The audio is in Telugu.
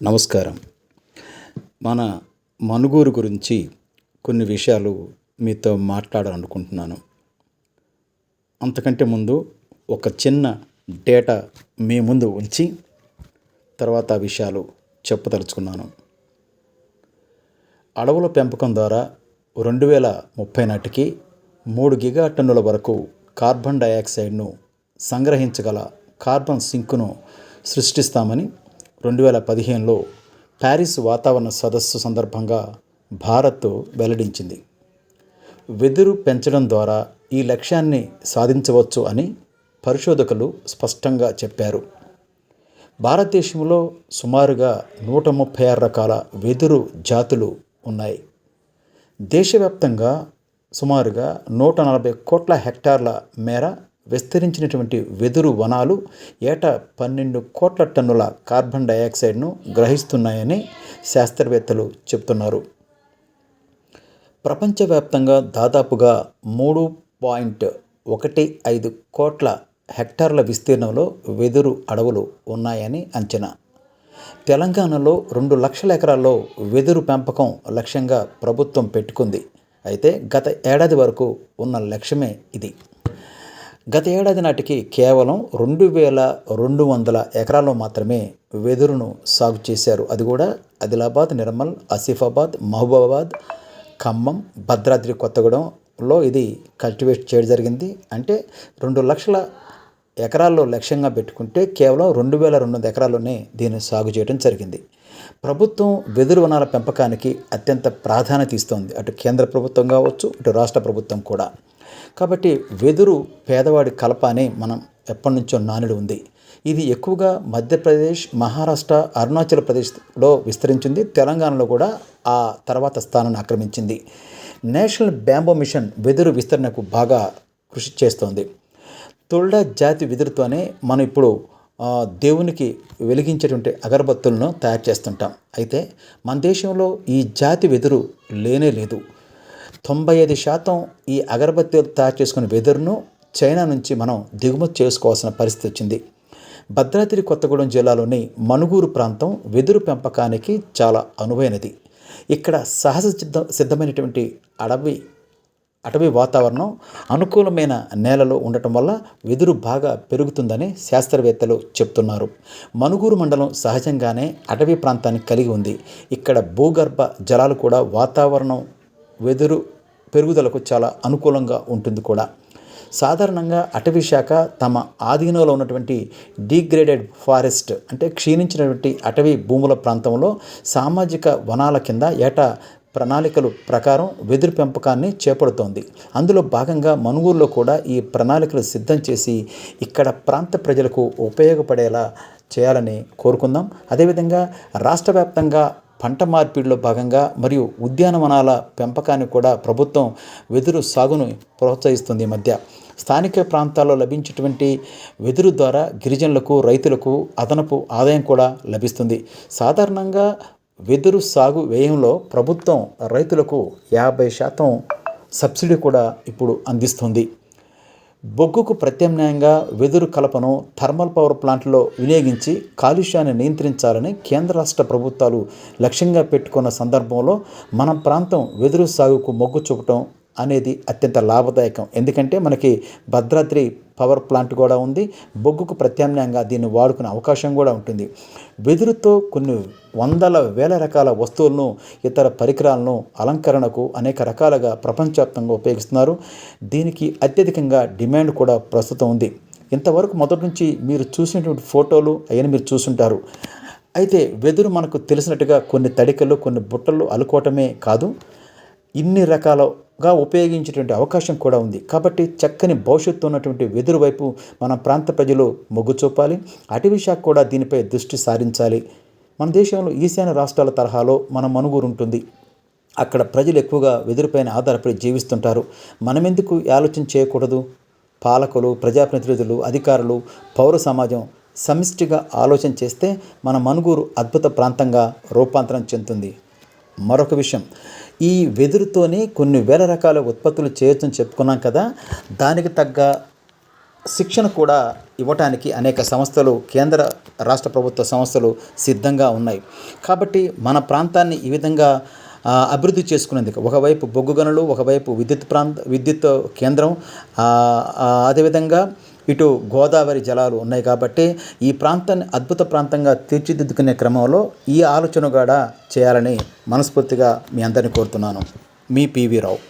నమస్కారం. మన మనుగూరు గురించి కొన్ని విషయాలు మీతో మాట్లాడాలనుకుంటున్నాను. అంతకంటే ముందు ఒక చిన్న డేటా మీ ముందు ఉంచి తర్వాత ఆ విషయాలు చెప్పదలుచుకున్నాను. అడవుల పెంపకం ద్వారా 2030 నాటికి 3 గిగాటన్నుల వరకు కార్బన్ డయాక్సైడ్ను సంగ్రహించగల కార్బన్ సింక్ను సృష్టిస్తామని 2015లో ప్యారిస్ వాతావరణ సదస్సు సందర్భంగా భారత్ వెల్లడించింది. వెదురు పెంచడం ద్వారా ఈ లక్ష్యాన్ని సాధించవచ్చు అని పరిశోధకులు స్పష్టంగా చెప్పారు. భారతదేశంలో సుమారుగా 136 రకాల వెదురు జాతులు ఉన్నాయి. దేశవ్యాప్తంగా సుమారుగా 140 కోట్ల హెక్టార్ల మేర విస్తరించినటువంటి వెదురు వనాలు ఏటా 12 కోట్ల టన్నుల కార్బన్ డయాక్సైడ్ను గ్రహిస్తున్నాయని శాస్త్రవేత్తలు చెబుతున్నారు. ప్రపంచవ్యాప్తంగా దాదాపుగా 3.15 కోట్ల హెక్టార్ల విస్తీర్ణంలో వెదురు అడవులు ఉన్నాయని అంచనా. తెలంగాణలో 2 లక్షల ఎకరాల్లో వెదురు పెంపకం లక్ష్యంగా ప్రభుత్వం పెట్టుకుంది. అయితే గత ఏడాది వరకు ఉన్న లక్ష్యమే ఇది. గత ఏడాది నాటికి కేవలం 2200 ఎకరాల్లో మాత్రమే వెదురును సాగు చేశారు. అది కూడా ఆదిలాబాద్, నిర్మల్, ఆసిఫాబాద్, మహబూబాబాద్, ఖమ్మం, భద్రాద్రి కొత్తగూడెంలో ఇది కల్టివేట్ చేయడం జరిగింది. అంటే 2 లక్షల ఎకరాల్లో లక్ష్యంగా పెట్టుకుంటే కేవలం 2200 ఎకరాల్లోనే దీన్ని సాగు చేయడం జరిగింది. ప్రభుత్వం వెదురు వనాల పెంపకానికి అత్యంత ప్రాధాన్యత ఇస్తోంది. అటు కేంద్ర ప్రభుత్వం కావచ్చు, ఇటు రాష్ట్ర ప్రభుత్వం కూడా. కాబట్టి వెదురు పేదవాడి కలప అని మనం ఎప్పటి నుంచో నానుడి ఉంది. ఇది ఎక్కువగా మధ్యప్రదేశ్, మహారాష్ట్ర, అరుణాచల్ ప్రదేశ్లో విస్తరించింది. తెలంగాణలో కూడా ఆ తర్వాత స్థానాన్ని ఆక్రమించింది. నేషనల్ బ్యాంబో మిషన్ వెదురు విస్తరణకు బాగా కృషి చేస్తోంది. తొల్డా జాతి వెదురుతోనే మనం ఇప్పుడు దేవునికి వెలిగించేటువంటి అగరబత్తులను తయారు చేస్తుంటాం. అయితే మన దేశంలో ఈ జాతి వెదురు లేనే లేదు. 95% ఈ అగరబత్తీలు తయారు చేసుకునే వెదురును చైనా నుంచి మనం దిగుమతి చేసుకోవాల్సిన పరిస్థితి వచ్చింది. భద్రాద్రి కొత్తగూడెం జిల్లాలోని మనుగూరు ప్రాంతం వెదురు పెంపకానికి చాలా అనువైనది. ఇక్కడ సహజ సిద్ధమైనటువంటి అటవీ వాతావరణం, అనుకూలమైన నేలలో ఉండటం వల్ల వెదురు బాగా పెరుగుతుందని శాస్త్రవేత్తలు చెప్తున్నారు. మనుగూరు మండలం సహజంగానే అటవీ ప్రాంతాన్ని కలిగి ఉంది. ఇక్కడ భూగర్భ జలాలు కూడా వాతావరణం వెదురు పెరుగుదలకు చాలా అనుకూలంగా ఉంటుంది కూడా. సాధారణంగా అటవీ శాఖ తమ ఆధీనంలో ఉన్నటువంటి డిగ్రేడెడ్ ఫారెస్ట్ అంటే క్షీణించినటువంటి అటవీ భూముల ప్రాంతంలో సామాజిక వనాల కింద ఏటా ప్రణాళికలు ప్రకారం వెదురు పెంపకాన్ని చేపడుతోంది. అందులో భాగంగా మనుగూరులో కూడా ఈ ప్రణాళికలు సిద్ధం చేసి ఇక్కడ ప్రాంత ప్రజలకు ఉపయోగపడేలా చేయాలని కోరుకుందాం. అదేవిధంగా రాష్ట్ర వ్యాప్తంగా పంట మార్పిడిలో భాగంగా మరియు ఉద్యానవనాల పెంపకాన్ని కూడా ప్రభుత్వం వెదురు సాగును ప్రోత్సహిస్తుంది. ఈ మధ్య స్థానిక ప్రాంతాల్లో లభించేటువంటి వెదురు ద్వారా గిరిజనులకు, రైతులకు అదనపు ఆదాయం కూడా లభిస్తుంది. సాధారణంగా వెదురు సాగు వ్యయంలో ప్రభుత్వం రైతులకు 50% సబ్సిడీ కూడా ఇప్పుడు అందిస్తుంది. బొగ్గుకు ప్రత్యామ్నాయంగా వెదురు కలపను థర్మల్ పవర్ ప్లాంట్లో వినియోగించి కాలుష్యాన్ని నియంత్రించాలని కేంద్ర రాష్ట్ర ప్రభుత్వాలు లక్ష్యంగా పెట్టుకున్న సందర్భంలో మన ప్రాంతం వెదురు సాగుకు మొగ్గు చూపటం అనేది అత్యంత లాభదాయకం. ఎందుకంటే మనకి భద్రాద్రి పవర్ ప్లాంట్ కూడా ఉంది. బొగ్గుకు ప్రత్యామ్నాయంగా దీన్ని వాడుకునే అవకాశం కూడా ఉంటుంది. వెదురుతో కొన్ని వందల వేల రకాల వస్తువులను, ఇతర పరికరాలను అలంకరణకు అనేక రకాలుగా ప్రపంచవ్యాప్తంగా ఉపయోగిస్తున్నారు. దీనికి అత్యధికంగా డిమాండ్ కూడా ప్రస్తుతం ఉంది. ఇంతవరకు మొదటి నుంచి మీరు చూసినటువంటి ఫోటోలు అవన్నీ మీరు చూసుంటారు. అయితే వెదురు మనకు తెలిసినట్టుగా కొన్ని తడికలు, కొన్ని బుట్టలు అల్లుకోవటమే కాదు, ఇన్ని రకాలుగా ఉపయోగించేటువంటి అవకాశం కూడా ఉంది. కాబట్టి చక్కని భవిష్యత్తు ఉన్నటువంటి వెదురు వైపు మన ప్రాంత ప్రజలు మొగ్గు చూపాలి. అటవీ శాఖ కూడా దీనిపై దృష్టి సారించాలి. మన దేశంలో ఈశాన్య రాష్ట్రాల తరహాలో మన మనుగూరు ఉంటుంది. అక్కడ ప్రజలు ఎక్కువగా వెదురుపైన ఆధారపడి జీవిస్తుంటారు. మనమెందుకు ఆలోచన చేయకూడదు? పాలకులు, ప్రజాప్రతినిధులు, అధికారులు, పౌర సమాజం సమిష్టిగా ఆలోచన చేస్తే మన మనుగూరు అద్భుత ప్రాంతంగా రూపాంతరం చెందుతుంది. మరొక విషయం, ఈ వెదురుతోనే కొన్ని వేల రకాల ఉత్పత్తులు చేయొచ్చని చెప్పుకున్నాం కదా. దానికి తగ్గ శిక్షణ కూడా ఇవ్వటానికి అనేక సంస్థలు, కేంద్ర రాష్ట్ర ప్రభుత్వ సంస్థలు సిద్ధంగా ఉన్నాయి. కాబట్టి మన ప్రాంతాన్ని ఈ విధంగా అభివృద్ధి చేసుకునేందుకు ఒకవైపు బొగ్గు గనులు, ఒకవైపు విద్యుత్ కేంద్రం, అదేవిధంగా ఇటు గోదావరి జలాలు ఉన్నాయి. కాబట్టి ఈ ప్రాంతాన్ని అద్భుత ప్రాంతంగా తీర్చిదిద్దుకునే క్రమంలో ఈ ఆలోచన కూడా చేయాలని మనస్ఫూర్తిగా మీ అందరిని కోరుతున్నాను. మీ పివి రావు.